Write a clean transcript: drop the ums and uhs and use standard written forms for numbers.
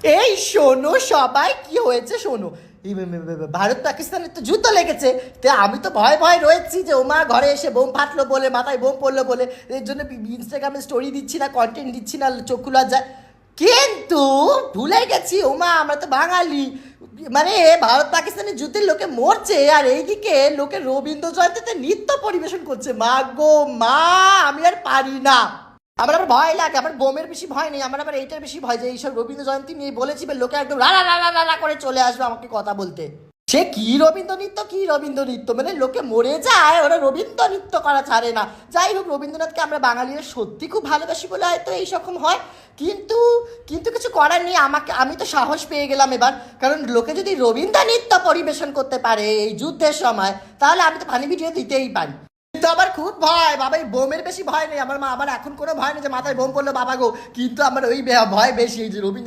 এই শোনো সবাই, কি হয়েছে শোনো। ভারত পাকিস্তানের তো যুদ্ধ লেগেছে, তো আমি তো ভয় ভয় রয়েছি যে ওমা ঘরে এসে বোম ফাটলো বলে, মাথায় বোম পড়লো বলে, এর জন্য ইনস্টাগ্রামে স্টোরি দিচ্ছি না, কন্টেন্ট দিচ্ছি না, চোখ খোলা যায়। কিন্তু ভুলে গেছি ওমা আমরা তো বাঙালি, মানে ভারত পাকিস্তানের যুদ্ধের লোকে মরছে আর এইদিকে লোকে রবীন্দ্র জয়ন্তীতে নৃত্য পরিবেশন করছে। মা গো মা, আমি আর পারি না। আমার আবার ভয় লাগে, আমার বোমের বেশি ভয় নেই, আমার আবার এইটার বেশি ভয় যে এইসব রবীন্দ্র জয়ন্তী নিয়ে বলেছি লোকে একদম রা রা রা রা রা রা করে চলে আসবে আমাকে কথা বলতে। সে কি রবীন্দ্র নৃত্য, কি রবীন্দ্র নৃত্য, মানে লোকে মরে যায় ওরা রবীন্দ্র নৃত্য করা ছাড়ে না। যাই হোক, রবীন্দ্রনাথকে আমরা বাঙালিরা সত্যি খুব ভালোবাসি বলে হয়তো এইরকম হয়। কিন্তু কিন্তু কিছু করার নেই, আমি তো সাহস পেয়ে গেলাম এবার। কারণ লোকে যদি রবীন্দ্র নৃত্য পরিবেশন করতে পারে এই যুদ্ধের সময়, তাহলে আমি তো ফানি ভিডিও দিতেই পারি। কিন্তু আমার খুব ভয় বাবা, এই বোমের বেশি ভয় নেই আমার, মা আমার এখন কোনো ভয় নেই যে মাথায় বোম পড়লো বাবা গো, কিন্তু আমার ওই ভয় বেশি, এই যে রবীন্দ্র